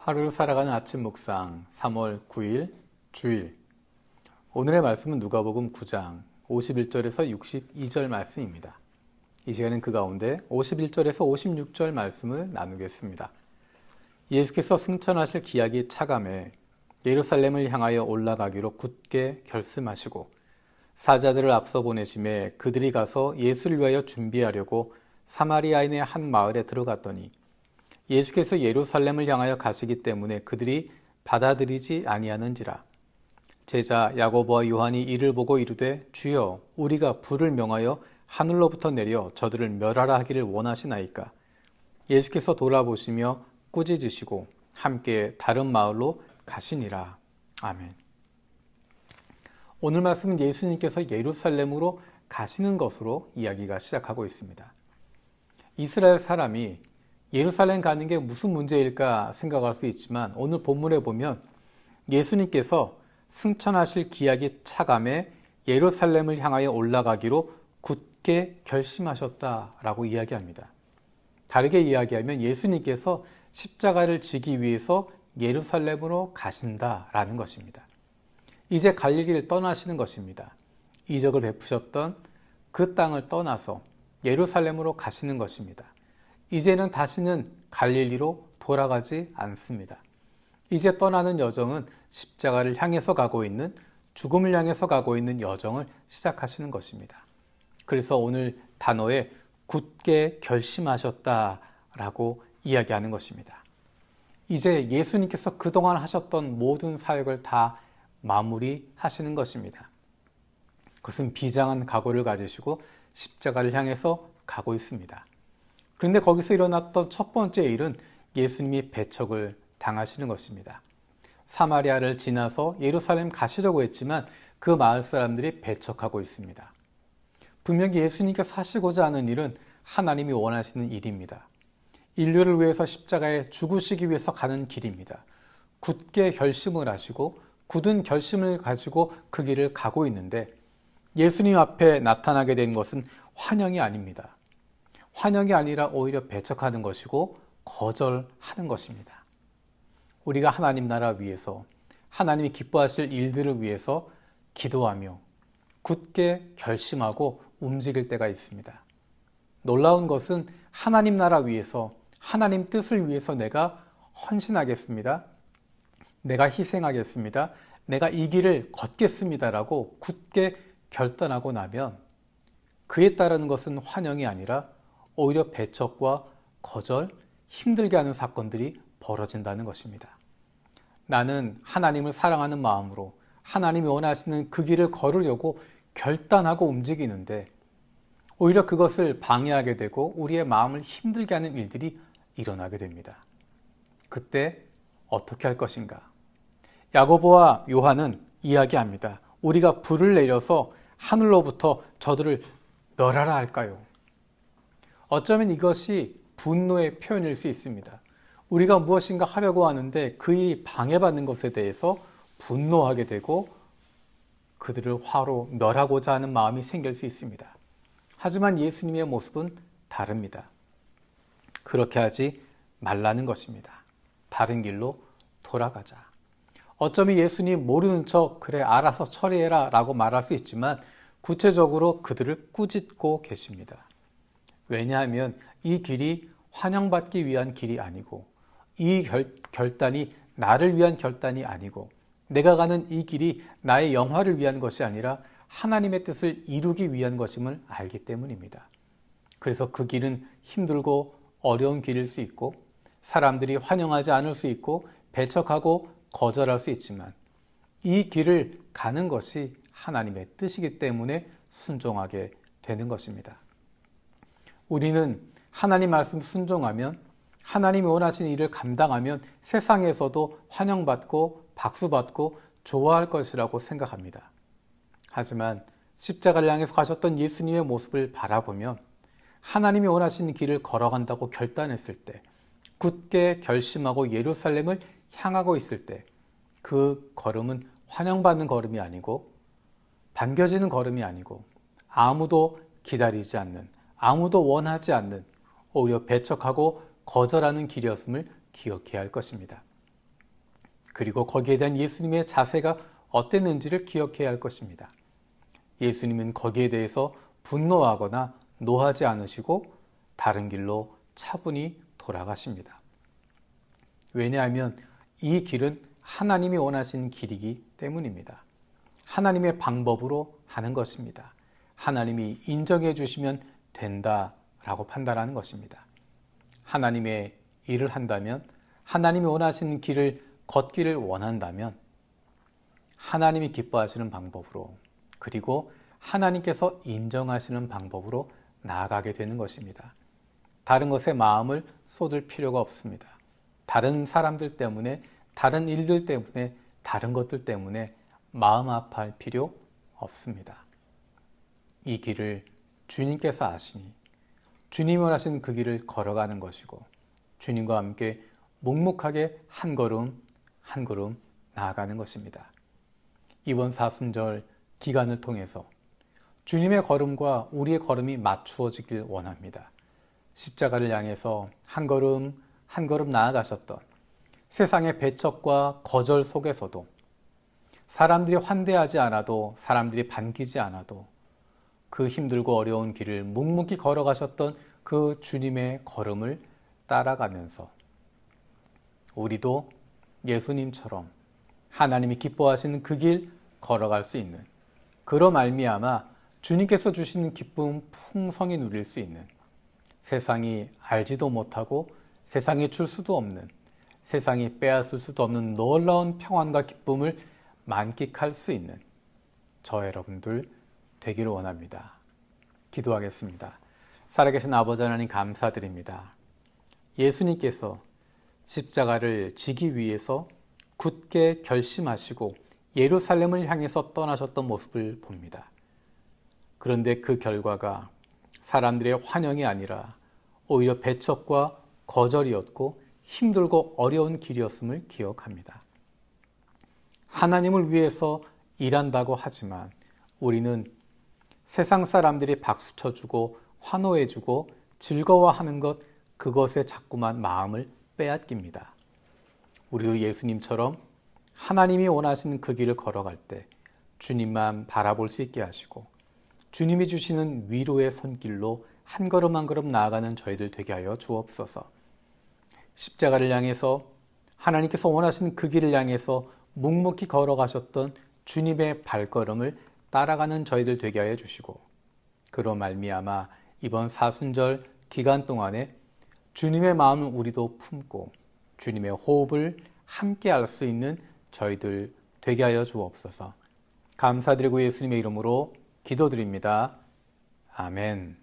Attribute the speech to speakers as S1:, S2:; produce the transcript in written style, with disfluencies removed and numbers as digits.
S1: 하루를 살아가는 아침 묵상 3월 9일 주일. 오늘의 말씀은 누가복음 9장 51절에서 62절 말씀입니다. 이 시간엔 그 가운데 51절에서 56절 말씀을 나누겠습니다. 예수께서 승천하실 기약이 차감해 예루살렘을 향하여 올라가기로 굳게 결심하시고 사자들을 앞서 보내심에 그들이 가서 예수를 위하여 준비하려고 사마리아인의 한 마을에 들어갔더니 예수께서 예루살렘을 향하여 가시기 때문에 그들이 받아들이지 아니하는지라. 제자 야고보와 요한이 이를 보고 이르되 주여 우리가 불을 명하여 하늘로부터 내려 저들을 멸하라 하기를 원하시나이까. 예수께서 돌아보시며 꾸짖으시고 함께 다른 마을로 가시니라. 아멘. 오늘 말씀은 예수님께서 예루살렘으로 가시는 것으로 이야기가 시작하고 있습니다. 이스라엘 사람이 예루살렘 가는 게 무슨 문제일까 생각할 수 있지만 오늘 본문에 보면 예수님께서 승천하실 기약이 차감해 예루살렘을 향하여 올라가기로 굳게 결심하셨다라고 이야기합니다. 다르게 이야기하면 예수님께서 십자가를 지기 위해서 예루살렘으로 가신다라는 것입니다. 이제 갈릴리를 떠나시는 것입니다. 이적을 베푸셨던 그 땅을 떠나서 예루살렘으로 가시는 것입니다. 이제는 다시는 갈릴리로 돌아가지 않습니다. 이제 떠나는 여정은 십자가를 향해서 가고 있는, 죽음을 향해서 가고 있는 여정을 시작하시는 것입니다. 그래서 오늘 단어에 굳게 결심하셨다라고 이야기하는 것입니다. 이제 예수님께서 그동안 하셨던 모든 사역을 다 마무리하시는 것입니다. 그것은 비장한 각오를 가지시고 십자가를 향해서 가고 있습니다. 그런데 거기서 일어났던 첫 번째 일은 예수님이 배척을 당하시는 것입니다. 사마리아를 지나서 예루살렘 가시려고 했지만 그 마을 사람들이 배척하고 있습니다. 분명히 예수님께서 하시고자 하는 일은 하나님이 원하시는 일입니다. 인류를 위해서 십자가에 죽으시기 위해서 가는 길입니다. 굳게 결심을 하시고 굳은 결심을 가지고 그 길을 가고 있는데 예수님 앞에 나타나게 된 것은 환영이 아닙니다. 환영이 아니라 오히려 배척하는 것이고 거절하는 것입니다. 우리가 하나님 나라 위해서 하나님이 기뻐하실 일들을 위해서 기도하며 굳게 결심하고 움직일 때가 있습니다. 놀라운 것은 하나님 나라 위해서 하나님 뜻을 위해서 내가 헌신하겠습니다. 내가 희생하겠습니다. 내가 이 길을 걷겠습니다라고 굳게 결단하고 나면 그에 따르는 것은 환영이 아니라 오히려 배척과 거절, 힘들게 하는 사건들이 벌어진다는 것입니다. 나는 하나님을 사랑하는 마음으로 하나님이 원하시는 그 길을 걸으려고 결단하고 움직이는데 오히려 그것을 방해하게 되고 우리의 마음을 힘들게 하는 일들이 일어나게 됩니다. 그때 어떻게 할 것인가? 야고보와 요한은 이야기합니다. 우리가 불을 내려서 하늘로부터 저들을 멸하라 할까요? 어쩌면 이것이 분노의 표현일 수 있습니다. 우리가 무엇인가 하려고 하는데 그 일이 방해받는 것에 대해서 분노하게 되고 그들을 화로 멸하고자 하는 마음이 생길 수 있습니다. 하지만 예수님의 모습은 다릅니다. 그렇게 하지 말라는 것입니다. 다른 길로 돌아가자. 어쩌면 예수님 모르는 척 그래 알아서 처리해라 라고 말할 수 있지만 구체적으로 그들을 꾸짖고 계십니다. 왜냐하면 이 길이 환영받기 위한 길이 아니고 이 결단이 나를 위한 결단이 아니고 내가 가는 이 길이 나의 영화를 위한 것이 아니라 하나님의 뜻을 이루기 위한 것임을 알기 때문입니다. 그래서 그 길은 힘들고 어려운 길일 수 있고 사람들이 환영하지 않을 수 있고 배척하고 거절할 수 있지만 이 길을 가는 것이 하나님의 뜻이기 때문에 순종하게 되는 것입니다. 우리는 하나님 말씀 순종하면 하나님이 원하시는 일을 감당하면 세상에서도 환영받고 박수받고 좋아할 것이라고 생각합니다. 하지만 십자가를 향해서 가셨던 예수님의 모습을 바라보면 하나님이 원하시는 길을 걸어간다고 결단했을 때 굳게 결심하고 예루살렘을 향하고 있을 때 그 걸음은 환영받는 걸음이 아니고 반겨지는 걸음이 아니고 아무도 기다리지 않는 아무도 원하지 않는 오히려 배척하고 거절하는 길이었음을 기억해야 할 것입니다. 그리고 거기에 대한 예수님의 자세가 어땠는지를 기억해야 할 것입니다. 예수님은 거기에 대해서 분노하거나 노하지 않으시고 다른 길로 차분히 돌아가십니다. 왜냐하면 이 길은 하나님이 원하신 길이기 때문입니다. 하나님의 방법으로 하는 것입니다. 하나님이 인정해 주시면 된다라고 판단하는 것입니다. 하나님의 일을 한다면, 하나님이 원하시는 길을 걷기를 원한다면 하나님이 기뻐하시는 방법으로, 그리고 하나님께서 인정하시는 방법으로 나아가게 되는 것입니다. 다른 것에 마음을 쏟을 필요가 없습니다. 다른 사람들 때문에, 다른 일들 때문에, 다른 것들 때문에 마음 아파할 필요 없습니다. 이 길을 주님께서 아시니 주님이 원하신 그 길을 걸어가는 것이고, 주님과 함께 묵묵하게 한 걸음 한 걸음 나아가는 것입니다. 이번 사순절 기간을 통해서 주님의 걸음과 우리의 걸음이 맞추어지길 원합니다. 십자가를 향해서 한 걸음 한 걸음 나아가셨던 세상의 배척과 거절 속에서도, 사람들이 환대하지 않아도, 사람들이 반기지 않아도 그 힘들고 어려운 길을 묵묵히 걸어가셨던 그 주님의 걸음을 따라가면서 우리도 예수님처럼 하나님이 기뻐하시는 그 길 걸어갈 수 있는, 그로 말미암아 주님께서 주시는 기쁨 풍성히 누릴 수 있는, 세상이 알지도 못하고 세상이 줄 수도 없는, 세상이 빼앗을 수도 없는 놀라운 평안과 기쁨을 만끽할 수 있는 저 여러분들 되기를 원합니다. 기도하겠습니다. 살아계신 아버지 하나님 감사드립니다. 예수님께서 십자가를 지기 위해서 굳게 결심하시고 예루살렘을 향해서 떠나셨던 모습을 봅니다. 그런데 그 결과가 사람들의 환영이 아니라 오히려 배척과 거절이었고 힘들고 어려운 길이었음을 기억합니다. 하나님을 위해서 일한다고 하지만 우리는 세상 사람들이 박수 쳐주고 환호해주고 즐거워하는 것, 그것에 자꾸만 마음을 빼앗깁니다. 우리도 예수님처럼 하나님이 원하시는 그 길을 걸어갈 때 주님만 바라볼 수 있게 하시고, 주님이 주시는 위로의 손길로 한 걸음 한 걸음 나아가는 저희들 되게 하여 주옵소서. 십자가를 향해서, 하나님께서 원하시는 그 길을 향해서 묵묵히 걸어가셨던 주님의 발걸음을 따라가는 저희들 되게 하여 주시고, 그로 말미암아 이번 사순절 기간 동안에 주님의 마음을 우리도 품고 주님의 호흡을 함께 할 수 있는 저희들 되게 하여 주옵소서. 감사드리고 예수님의 이름으로 기도드립니다. 아멘.